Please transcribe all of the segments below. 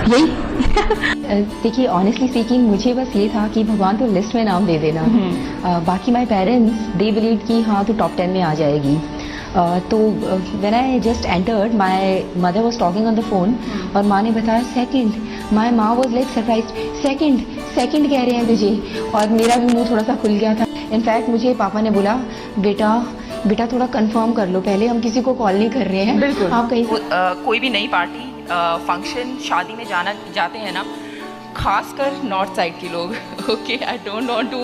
यही देखिए, honestly speaking मुझे बस ये था कि भगवान तो लिस्ट में नाम दे देना। बाकी माय पेरेंट्स दे बिलीव कि हाँ तो टॉप 10 में आ जाएगी। तो when I just entered my mother was talking on the phone और माँ ने बताया सेकंड। माय माँ वाज लाइक सरप्राइज्ड, सेकंड कह रहे हैं तुझे, और मेरा भी मुंह थोड़ा सा खुल गया था। इनफैक्ट मुझे पापा ने बोला बेटा थोड़ा कंफर्म कर लो पहले, हम किसी को कॉल नहीं कर रहे हैं। बिल्कुल। आप कहीं कोई भी नई पार्टी फंक्शन शादी में जाते हैं ना, खासकर नॉर्थ साइड के लोग, okay, I don't want to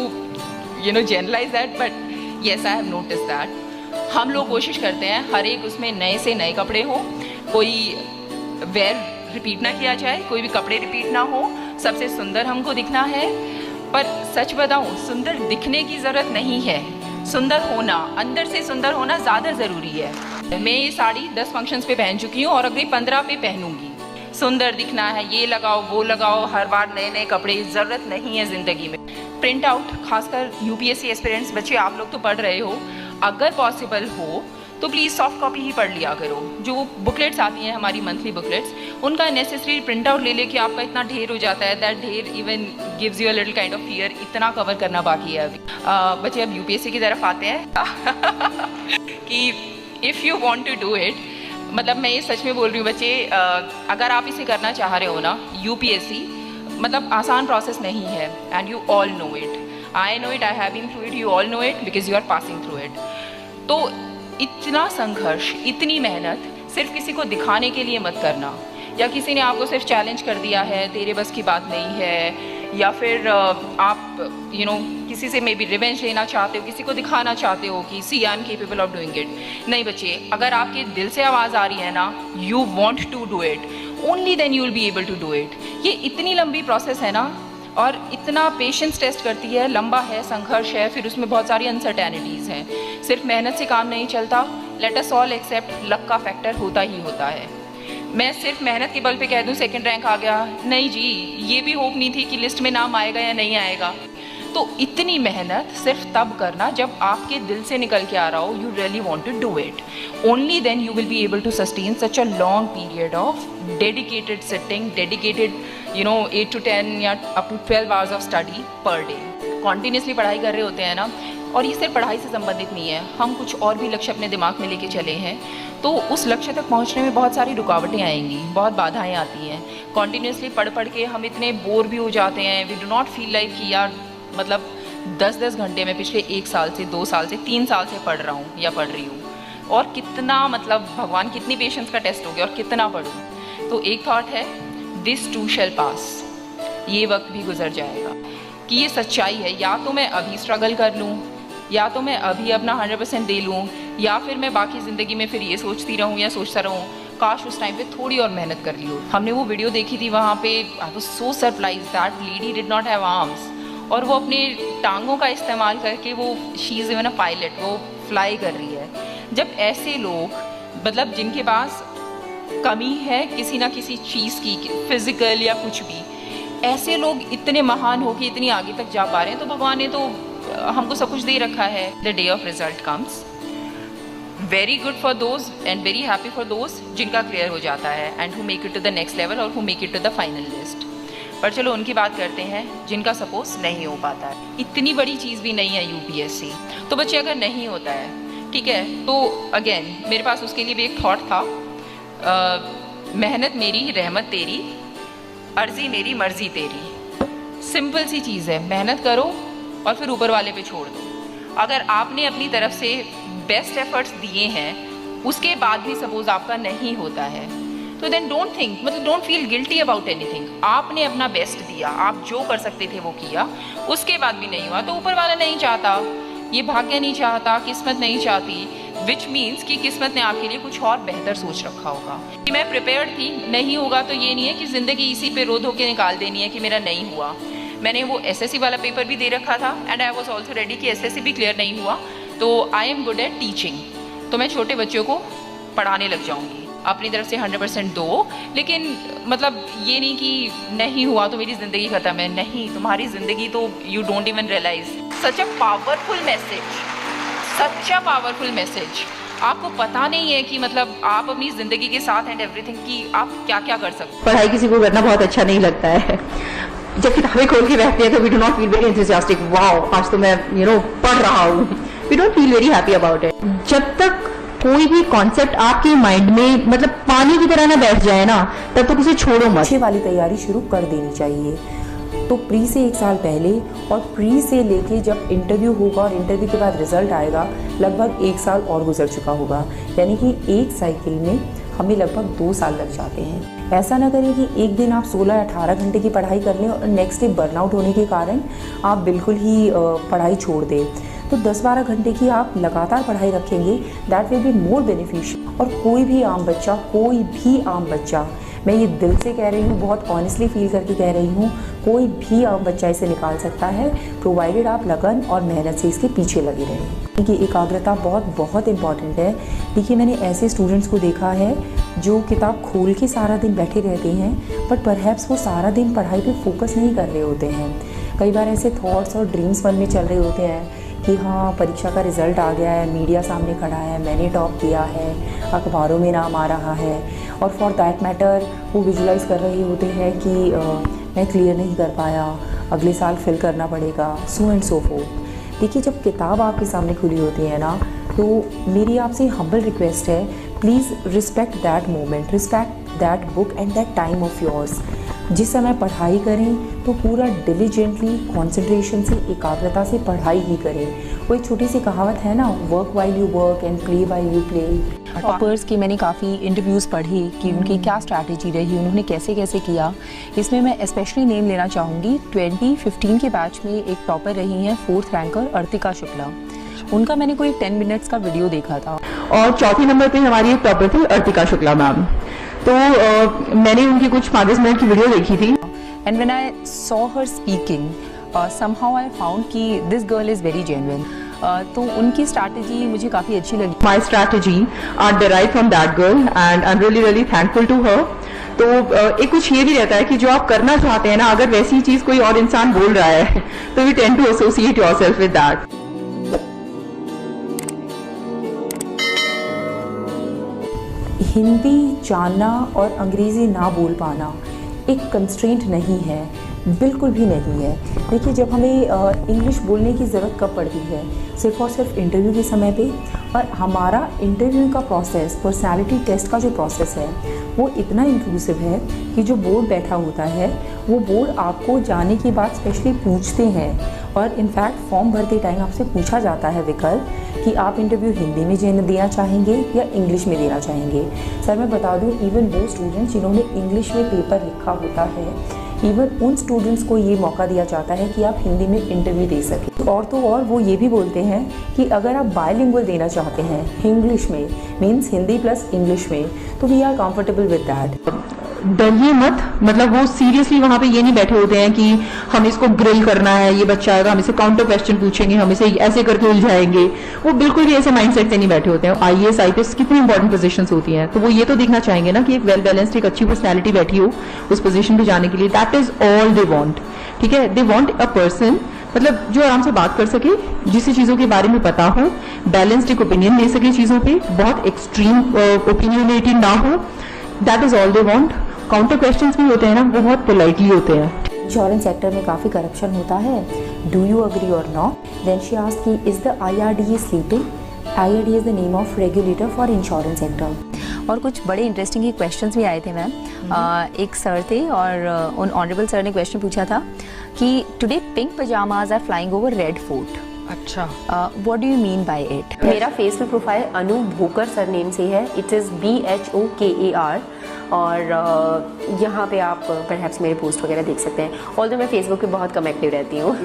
generalise that, but yes I have notice that हम लोग कोशिश करते हैं हर एक उसमें नए से नए कपड़े हो, कोई वेयर रिपीट ना किया जाए, कोई भी कपड़े रिपीट ना हो, सबसे सुंदर हमको दिखना है। पर सच बताऊं, सुंदर दिखने की ज़रूरत नहीं है, सुंदर होना, अंदर से सुंदर होना ज़्यादा ज़रूरी है। मैं ये साड़ी 10 फंक्शंस पे पहन चुकी हूँ और अगली 15 पे पहनूंगी। सुंदर दिखना है, ये लगाओ वो लगाओ, हर बार नए नए कपड़े, ज़रूरत नहीं है ज़िंदगी में। प्रिंट आउट, खासकर यूपीएससी एस्पिरेंट्स बच्चे आप लोग तो पढ़ रहे हो, अगर पॉसिबल हो तो प्लीज़ सॉफ्ट कॉपी ही पढ़ लिया करो। जो बुकलेट्स आती हैं हमारी मंथली बुकलेट्स, उनका नेसेसरी प्रिंट आउट ले लेके आपका इतना ढेर हो जाता है, दैट ढेर even gives you a little kind of fear, इतना कवर करना बाकी है अभी। बच्चे अब यूपीएससी की तरफ आते हैं कि if you want to do it, मतलब मैं ये सच में बोल रही हूँ बच्चे, अगर आप इसे करना चाह रहे हो ना, यूपीएससी मतलब आसान प्रोसेस नहीं है, and you all know it, I know it, I have been through it, you all know it because you are passing through it. तो इतना संघर्ष, इतनी मेहनत सिर्फ किसी को दिखाने के लिए मत करना, या किसी ने आपको सिर्फ चैलेंज कर दिया है, तेरे बस की बात नहीं है, या फिर आप किसी से मे बी रिवेंज लेना चाहते हो, किसी को दिखाना चाहते हो कि see I am capable of doing it. नहीं बच्चे, अगर आपके दिल से आवाज़ आ रही है ना, you want to do it, only then you will be able to do it. ये इतनी लंबी प्रोसेस है ना, और इतना पेशेंस टेस्ट करती है, लंबा है, संघर्ष है, फिर उसमें बहुत सारी अनसर्टेनिटीज़ हैं। सिर्फ मेहनत से काम नहीं चलता, let us all except luck का फैक्टर होता ही होता है। मैं सिर्फ मेहनत के बल पे कह दूं सेकंड रैंक आ गया, नहीं जी, ये भी होप नहीं थी कि लिस्ट में नाम आएगा या नहीं आएगा। तो इतनी मेहनत सिर्फ तब करना जब आपके दिल से निकल के आ रहा हो, you really want to do it, only then you will be able to sustain such a long period of dedicated sitting, dedicated 8 to 10 या up to 12 hours of study per day. Continuously पढ़ाई कर रहे होते हैं ना, और ये सिर्फ पढ़ाई से संबंधित नहीं है, हम कुछ और भी लक्ष्य अपने दिमाग में लेके चले हैं, तो उस लक्ष्य तक पहुंचने में बहुत सारी रुकावटें आएंगी, बहुत बाधाएं आती हैं। कॉन्टीन्यूसली पढ़ के हम इतने बोर भी हो जाते हैं, we do not feel like कि यार मतलब 10-10 घंटे में पिछले 1 साल से, 2 साल से, 3 साल से पढ़ रहा हूँ या पढ़ रही हूँ, और कितना मतलब भगवान कितनी पेशेंस का टेस्ट हो गया और कितना पढ़ूँ। तो एक थॉट है, दिस टू शैल पास, ये वक्त भी गुजर जाएगा, कि ये सच्चाई है। या तो मैं अभी स्ट्रगल कर लूँ, या तो मैं अभी अपना 100% दे लूँ, या फिर मैं बाकी ज़िंदगी में फिर ये सोचती रहूँ या सोचता रहूँ काश उस टाइम पे थोड़ी और मेहनत कर ली हो। हमने वो वीडियो देखी थी, वहाँ पे I was so surprised that lady did not have arms, और वो अपने टांगों का इस्तेमाल करके वो she is even a pilot, वो फ्लाई कर रही है। जब ऐसे लोग, मतलब जिनके पास कमी है किसी ना किसी चीज़ की, फिजिकल या कुछ भी, ऐसे लोग इतने महान हो कि इतनी आगे तक जा पा रहे हैं, तो भगवान ने तो हमको सब कुछ दे रखा है। The day of result comes, very good for those and very happy for those जिनका क्लियर हो जाता है, and who make it to the next level और who make it to the final list. पर चलो उनकी बात करते हैं जिनका सपोज नहीं हो पाता है। इतनी बड़ी चीज़ भी नहीं है यूपीएससी, तो बच्चे अगर नहीं होता है, ठीक है, तो अगेन मेरे पास उसके लिए भी एक थॉट था, मेहनत मेरी रहमत तेरी, अर्जी मेरी मर्जी तेरी। सिंपल सी चीज़ है, मेहनत करो और फिर ऊपर वाले पे छोड़ दो। अगर आपने अपनी तरफ से बेस्ट एफर्ट्स दिए हैं, उसके बाद भी सपोज आपका नहीं होता है, तो देन डोंट थिंक, मतलब don't feel guilty about anything. आपने अपना बेस्ट दिया, आप जो कर सकते थे वो किया, उसके बाद भी नहीं हुआ तो ऊपर वाला नहीं चाहता, ये भाग्य नहीं चाहता, किस्मत नहीं चाहती, विच मीन्स कि किस्मत ने आपके लिए कुछ और बेहतर सोच रखा होगा। कि मैं प्रिपेयर्ड थी, नहीं होगा तो ये नहीं है कि ज़िंदगी इसी पे रो धो के निकाल देनी है कि मेरा नहीं हुआ। मैंने वो एसएससी वाला पेपर भी दे रखा था, and I was also ready कि एसएससी भी क्लियर नहीं हुआ, तो I am good at teaching, तो मैं छोटे बच्चों को पढ़ाने लग जाऊँगी। अपनी तरफ से 100% दो, लेकिन मतलब ये नहीं कि नहीं हुआ तो मेरी ज़िंदगी ख़त्म है। नहीं, तुम्हारी ज़िंदगी तो you don't even realise. Such a powerful message, such a powerful message. आपको पता नहीं है कि मतलब आप अपनी ज़िंदगी के साथ एंड एवरीथिंग कि आप क्या क्या कर सकते हो। पढ़ाई किसी को करना बहुत अच्छा नहीं लगता है, जब किताबें खोल के बैठते हैं तो we do not feel very enthusiastic, wow आज तो मैं पढ़ रहा हूँ, we don't feel very happy about it. जब तक कोई भी कॉन्सेप्ट आपके माइंड में मतलब पानी की तरह ना बैठ जाए ना, तब तक उसे छोड़ो मत। अच्छे वाली तैयारी शुरू कर देनी चाहिए। तो प्री से 1 साल पहले और प्री से लेके जब इंटरव्यू होगा और इंटरव्यू के बाद रिजल्ट आएगा, लगभग 1 साल और गुजर चुका होगा, यानी कि एक साइकिल में हमें लगभग 2 साल लग जाते हैं। ऐसा ना करें कि एक दिन आप 16 या 18 घंटे की पढ़ाई कर लें और नेक्स्ट डे बर्नआउट होने के कारण आप बिल्कुल ही पढ़ाई छोड़ दें। तो 10-12 घंटे की आप लगातार पढ़ाई रखेंगे, that will be more beneficial. और कोई भी आम बच्चा, मैं ये दिल से कह रही हूँ, बहुत ऑनेस्टली फील करके कह रही हूँ, कोई भी आम बच्चा इसे निकाल सकता है, प्रोवाइडेड आप लगन और मेहनत से इसके पीछे लगे रहें। क्योंकि एकाग्रता बहुत इंपॉर्टेंट है। देखिए, मैंने ऐसे स्टूडेंट्स को देखा है जो किताब खोल के सारा दिन बैठे रहते हैं, बट परहैप्स वो सारा दिन पढ़ाई पे फोकस नहीं कर रहे होते हैं। कई बार ऐसे थॉट्स और ड्रीम्स मन में चल रहे होते हैं कि हाँ, परीक्षा का रिज़ल्ट आ गया है, मीडिया सामने खड़ा है, मैंने टॉप किया है, अखबारों में नाम आ रहा है, और फॉर दैट मैटर वो विजुलाइज़ कर रहे होते हैं कि मैं क्लियर नहीं कर पाया, अगले साल फिल करना पड़ेगा, सो एंड सो फोर्थ। देखिए, जब किताब आपके सामने खुली होती है ना, तो मेरी आपसे हम्बल रिक्वेस्ट है, please respect that moment, respect that book and that time of yours. जिस समय पढ़ाई करें तो पूरा डिलीजेंटली, कॉन्सेंट्रेशन से, एकाग्रता से पढ़ाई ही करें। वो एक छोटी सी कहावत है ना, work while you work and play while you play. Toppers की मैंने काफ़ी इंटरव्यूज़ पढ़े कि उनकी क्या स्ट्रैटेजी रही, उन्होंने कैसे कैसे किया। इसमें मैं स्पेशली नेम लेना चाहूँगी, 2015 के बैच में एक टॉपर रही हैं 4th रैंकर अर्तिका शुक्ला। उनका मैंने कोई 10 मिनट्स का वीडियो देखा था। और चौथे नंबर पे हमारी एक टॉपर थी अर्तिका शुक्ला मैम। तो मैंने उनकी कुछ 5 मिनट की वीडियो देखी थी। And when I saw her speaking, somehow I found कि this girl is very genuine. तो उनकी स्ट्रैटेजी मुझे काफ़ी अच्छी लगी। My strategy are derived from that girl and I am really thankful to her. तो एक कुछ ये भी रहता है कि जो आप करना चाहते हैं ना, अगर वैसी चीज़ कोई और इंसान बोल रहा है तो we tend to associate yourself with that. Hindi जानना और अंग्रेज़ी ना बोल पाना एक कंस्ट्रेंट नहीं है, बिल्कुल भी नहीं है। देखिए, जब हमें इंग्लिश बोलने की ज़रूरत कब पड़ती है, सिर्फ़ और सिर्फ इंटरव्यू के समय पे। और हमारा इंटरव्यू का प्रोसेस, पर्सनालिटी टेस्ट का जो प्रोसेस है, वो इतना इंक्लूसिव है कि जो बोर्ड बैठा होता है, वो बोर्ड आपको जाने के बाद स्पेशली पूछते हैं। और इनफैक्ट फॉर्म भरते टाइम आपसे पूछा जाता है विकल्प कि आप इंटरव्यू हिंदी में देना चाहेंगे या इंग्लिश में देना चाहेंगे। सर, मैं बता दूं, इवन वो स्टूडेंट्स जिन्होंने इंग्लिश में पेपर लिखा होता है, इवन उन स्टूडेंट्स को ये मौका दिया जाता है कि आप हिंदी में इंटरव्यू दे सकें। और तो और वो ये भी बोलते हैं कि अगर आप बायलिंगुअल देना चाहते हैं इंग्लिश में, मीन्स हिंदी प्लस इंग्लिश में, तो we are comfortable with that. डरिए मत, मतलब वो सीरियसली वहाँ पे ये नहीं बैठे होते हैं कि हम इसको ग्रिल करना है, ये बच्चा आएगा हम इसे काउंटर क्वेश्चन पूछेंगे, हम इसे ऐसे करके उलझाएंगे। वो बिल्कुल भी ऐसे माइंडसेट से नहीं बैठे होते हैं। IAS IPS कितनी इंपॉर्टेंट पोजीशंस होती हैं, तो वो ये तो देखना चाहेंगे ना कि एक वेल बैलेंस्ड, एक अच्छी पर्सनैलिटी बैठी हो उस पोजीशन पे जाने के लिए। That is all they want. ठीक है, दे वांट अ पर्सन, मतलब जो आराम से बात कर सके, जिसे चीज़ों के बारे में पता हो, बैलेंस्ड एक ओपिनियन ले सके चीज़ों पे, बहुत एक्सट्रीम ओपिनियनेटेड ना हो। That is all they want. Counter questions भी होते हैं ना, वो बहुत पोलाइटली होते हैं। इंश्योरेंस सेक्टर में काफ़ी करप्शन होता है, डू यू अग्री और नॉट? देन शी आस्क्ड कि is the IRDA sleeping? IRDA is the name of regulator for insurance sector. और कुछ बड़े इंटरेस्टिंग ही क्वेश्चंस भी आए थे मैम। एक सर थे और उन ऑनरेबल सर ने क्वेश्चन पूछा था कि today pink pyjamas are flying over Red Fort. अच्छा, what do you mean by it? मेरा Facebook profile Anu Bhokar surname से है, इट इज़ BHOKAR। और यहाँ पे आप परहैप्स मेरे पोस्ट वगैरह देख सकते हैं। ऑल्दो मैं फेसबुक पे बहुत कम एक्टिव रहती हूँ।